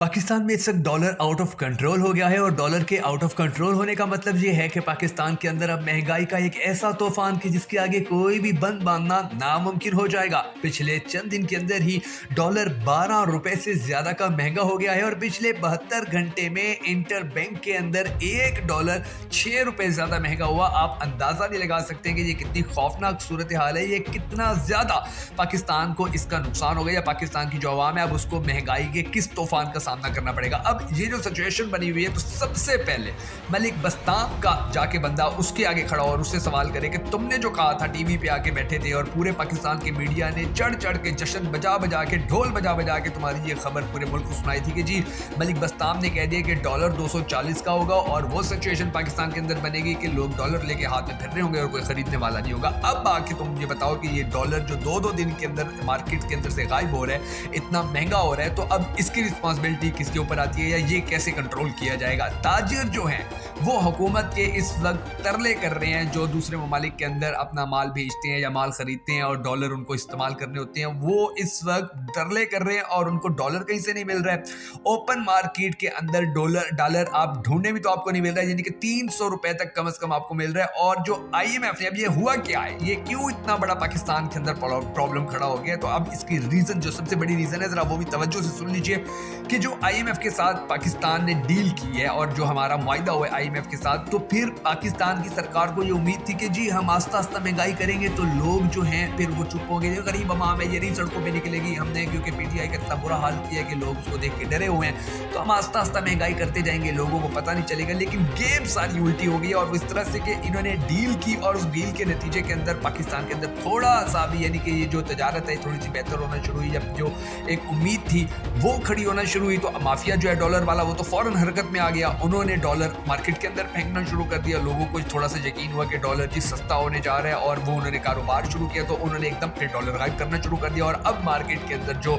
पाकिस्तान में इस वक्त डॉलर आउट ऑफ कंट्रोल हो गया है और डॉलर के आउट ऑफ कंट्रोल होने का मतलब ये है कि पाकिस्तान के अंदर अब महंगाई का एक ऐसा तूफान कि जिसके आगे कोई भी बंद बांधना नामुमकिन हो जाएगा। पिछले चंद दिन के अंदर ही डॉलर 12 रुपए से ज्यादा का महंगा हो गया है और पिछले 72 घंटे में इंटर बैंक के अंदर $1 6 रुपए ज्यादा महंगा हुआ। आप अंदाजा नहीं लगा सकते कि ये कितनी खौफनाक सूरत हाल है, ये कितना ज्यादा पाकिस्तान को इसका नुकसान हो गया या पाकिस्तान की जो आवाम है अब उसको महंगाई के किस तूफान का सामना करना पड़ेगा। अब ये जो सिचुएशन बनी हुई है तो सबसे पहले मलिक बस्ताम का जाके बंदा उसके आगे खड़ा और उससे सवाल करे कि तुमने जो कहा था, टीवी पे आके बैठे थे और पूरे पाकिस्तान के मीडिया ने चढ़ चढ़ के जश्न बजा बजा के ढोल बजा बजा के तुम्हारी ये खबर पूरे मुल्क को सुनाई थी कि जी मलिक बस्ताम ने कह दिया कि डॉलर 240 का होगा और वो सिचुएशन पाकिस्तान के अंदर बनेगी कि लोग डॉलर लेके हाथ में फिर रहे होंगे और कोई खरीदने वाला नहीं होगा। अब आके तुम ये बताओ कि ये डॉलर जो दो दिन के अंदर मार्केट के अंदर से गायब हो रहा है, इतना महंगा हो रहा है, तो अब इसकी रिस्पॉन्सिबिलिटी किसके ऊपर आती है या ये कैसे कंट्रोल किया जाएगा। ताजिर जो हैं वो हुकूमत के इस वक्त तरले कर रहे हैं, जो दूसरे ममालिक के अंदर अपना माल भेजते हैं या माल खरीदते हैं और डॉलर उनको इस्तेमाल करने होते हैं, वो इस वक्त तरले कर रहे हैं और उनको डॉलर कहीं से नहीं मिल रहा है। ओपन मार्केट के अंदर डॉलर आप ढूंढने भी तो आपको नहीं मिल रहा है, यानी कि 300 रुपए तक कम से कम आपको मिल रहा है। और जो IMF है, अब ये हुआ क्या है, ये क्यों इतना बड़ा पाकिस्तान के अंदर प्रॉब्लम खड़ा हो गया है, तो अब इसकी रीजन जो सबसे बड़ी रीजन है जरा वो भी तवज्जो से सुन लीजिए कि जो IMF के साथ पाकिस्तान ने डील की है और जो हमारा मुआहिदा हुआ है IMF के साथ, तो फिर पाकिस्तान की सरकार को ये उम्मीद थी कि जी हम आस्ता आस्ता महंगाई करेंगे तो लोग जो हैं फिर वो चुप होंगे, गरीब अवाम है ये नहीं सड़कों पे निकलेगी, हमने क्योंकि PTI का इतना बुरा हाल किया कि लोग उसको देख के डरे हुए हैं, तो हम आस्ता आस्ता महंगाई करते जाएंगे, लोगों को पता नहीं चलेगा। लेकिन गेम सारी उल्टी हो गई और इस तरह से कि इन्होंने डील की और उस डील के नतीजे के अंदर पाकिस्तान के अंदर थोड़ा सा भी यानी कि ये जो तजारत है थोड़ी सी बेहतर होना शुरू हुई, जब जो एक उम्मीद थी वो खड़ी होना शुरू हुई, तो माफिया जो है डॉलर वाला वो तो फौरन हरकत में आ गया, उन्होंने डॉलर मार्केट के अंदर फेंकना शुरू कर दिया। लोगों को थोड़ा सा यकीन हुआ कि डॉलर जी सस्ता होने जा रहा है और वो उन्होंने कारोबार शुरू किया, तो उन्होंने एकदम फिर डॉलर गायब करना शुरू कर दिया। और अब मार्केट के अंदर जो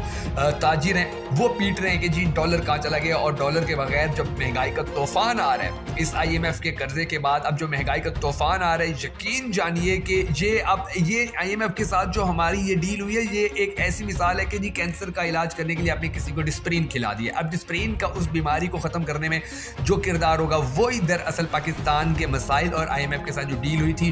ताजिर हैं वो पीट रहे हैं कि जी डॉलर कहाँ चला गया, और डॉलर के बगैर जब महंगाई का तूफान आ रहा है इस IMF के कर्जे के बाद, अब जो महंगाई का तूफान आ रहा है, यकीन जानिए कि ये IMF के साथ जो हमारी ये डील हुई है ये एक ऐसी मिसाल है कि जी कैंसर का इलाज करने के लिए आपने किसी को डिस्प्रिन खिला दिया, अब डिस्प्रिन का उस बीमारी को खत्म करने में जो किरदार होगा वही दरअसल पाकिस्तान के मसाइल और IMF के साथ जो डील हुई थी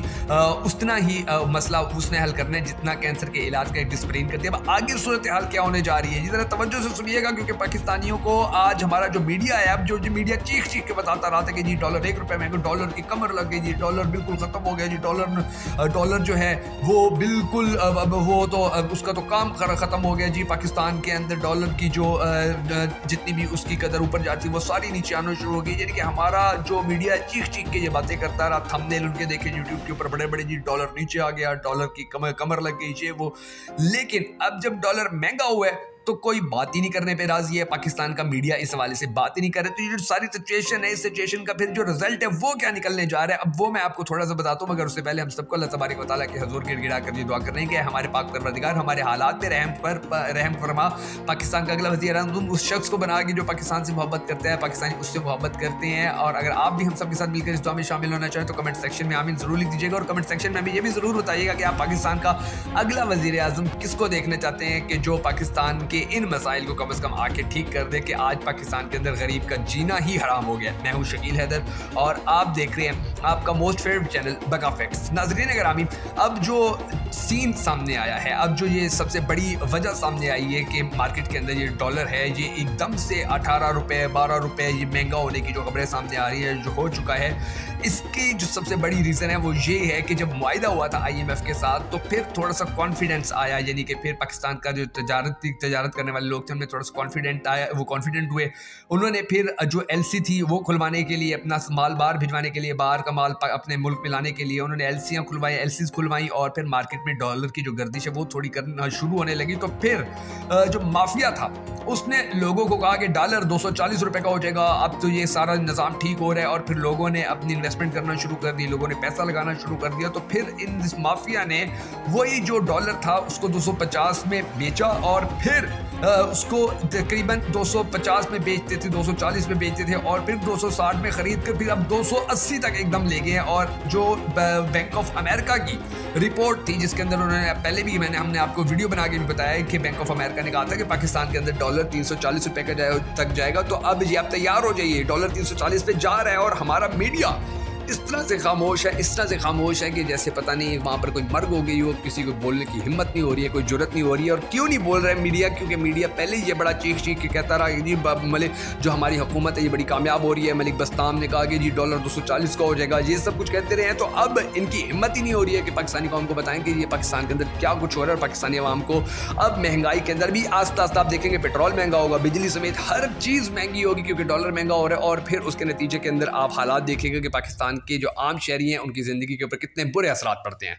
उतना ही मसला उसने हल करना है जितना कैंसर के इलाज का एक डिस्प्रिन कर दिया। अब आगे सूरत हाल क्या होने जा रही है ये जरा तवज्जो से सुनिएगा, क्योंकि पाकिस्तानियों को आज हमारा जो मीडिया है, अब जो मीडिया चीख चीख के बताता रहा था कि जी डॉलर 1 रुपए महंगा, डॉलर की कमर लग गई जी, डॉलर बिल्कुल खत्म हो गया जी, डॉलर जो है वो बिल्कुल वो तो उसका तो काम खत्म हो गया जी, पाकिस्तान के अंदर डॉलर की जो जितनी भी उसकी कदर ऊपर जाती वो सारी नीचे आना शुरू हो गई। यानी कि हमारा जो मीडिया चीख चीख के ये बातें करता रहा, थंबनेल उनके देखे यूट्यूब के ऊपर बड़े बड़े जी डॉलर नीचे आ गया, डॉलर की कमर लग गई ये वो, लेकिन अब जब डॉलर महंगा हुआ है तो कोई बात ही नहीं करने पे राजी है, पाकिस्तान का मीडिया इस हवाले से बात ही नहीं कर रहे। तो ये जो सारी सिचुएशन है, इस सिचुएशन का फिर जो रिजल्ट है वो क्या निकलने जा रहा है, अब वो मैं आपको थोड़ा सा बताता हूँ, मगर उससे पहले हम सबको अल्लाह तबारक व तआला के हुजूर गिड़गिड़ा कर दुआ कर रहे हैं कि हमारे पाक परवरदिगार हमारे हालात पे रहम फरमा, पाकिस्तान का अगला वज़ीर आज़म उस शख्स को बना के जो पाकिस्तान से मोहब्बत करता है, पाकिस्तानी उससे मोहब्बत करते हैं। और अगर आप भी हम सब के साथ मिलकर इस दुआ में शामिल होना चाहें तो कमेंट सेक्शन में आमीन जरूर लिख दीजिएगा, और कमेंट सेक्शन में भी ये भी जरूर बताइएगा कि आप पाकिस्तान का अगला वज़ीर आज़म किसको देखना चाहते हैं कि जो पाकिस्तान के इन मसाइल को कम से कम आके ठीक कर दे कि आज पाकिस्तान के अंदर गरीब का जीना ही हराम हो गया। मैं हूं शकील हैदर और आप देख रहे हैं आपका मोस्ट फेवरेट चैनल बका फैक्ट्स। नाज़रीन ग्रामी, अब जो सीन सामने आया है, अब जो ये सबसे बड़ी वजह सामने आई है कि मार्केट के अंदर ये डॉलर है ये एकदम से 18 रुपए 12 रुपए ये महंगा होने की जो खबरें सामने आ रही है, जो हो चुका है, इसकी जो सबसे बड़ी रीज़न है वो ये है कि जब मुआहिदा हुआ था IMF के साथ तो फिर थोड़ा सा कॉन्फिडेंस आया, यानी कि फिर पाकिस्तान का जो तजारत करने वाले लोग थे उनमें थोड़ा सा कॉन्फिडेंट हुए। उन्होंने फिर जो LC थी वो खुलवाने के लिए, अपना माल बाहर भिजवाने के लिए, बाहर का माल अपने मुल्क में लाने के लिए उन्होंने LCs खुलवाई और फिर मार्केट में डॉलर की जो गर्दिश है वो थोड़ी करना शुरू होने लगी। तो फिर जो माफिया था उसने लोगों को कहा कि डॉलर 240 रुपए का हो जाएगा, अब तो ये सारा निज़ाम ठीक हो रहा है, और फिर लोगों ने अपनी इन्वेस्टमेंट करना शुरू कर दी, लोगों ने पैसा लगाना शुरू कर दिया। तो फिर इस माफिया ने वही जो डॉलर था उसको 250 में बेचा और फिर उसको तकरीबन 250 में बेचते थे, 240 में बेचते थे और फिर 260 में खरीद कर फिर अब 280 तक एकदम ले गए हैं। और जो बैंक ऑफ अमेरिका की रिपोर्ट थी जिसके अंदर उन्होंने पहले भी हमने आपको वीडियो बना के भी बताया कि बैंक ऑफ अमेरिका ने कहा था कि पाकिस्तान के अंदर डॉलर 340 रुपए का तक जाएगा। तो अब जी आप तैयार हो जाइए, डॉलर 340 पे जा रहा है और हमारा मीडिया इस तरह से खामोश है, इस तरह से खामोश है कि जैसे पता नहीं वहाँ पर कोई मर्ग हो गई हो, किसी को बोलने की हिम्मत नहीं हो रही है, कोई जुर्रत नहीं हो रही है। और क्यों नहीं बोल रहा है मीडिया? क्योंकि मीडिया पहले ही ये बड़ा चीख के कहता रहा कि जी मलिक जो हमारी हुकूमत है ये बड़ी कामयाब हो रही है, मलिक बस्ताम ने कहा कि जी डॉलर 240 का हो जाएगा, ये सब कुछ कहते रहे हैं। तो अब इनकी हिम्मत ही नहीं हो रही है कि पाकिस्तानी कौम को बताएं कि ये पाकिस्तान के अंदर क्या कुछ हो रहा है। और पाकिस्तानी अवाम को अब महंगाई के अंदर भी आस्ता आस्ता आप देखेंगे पेट्रोल महंगा होगा, बिजली समेत हर चीज़ महंगी होगी क्योंकि डॉलर महंगा हो रहा है। और फिर उसके नतीजे के अंदर आप हालात देखेंगे कि पाकिस्तान के जो आम शहरी हैं उनकी ज़िंदगी के ऊपर कितने बुरे असरात पड़ते हैं।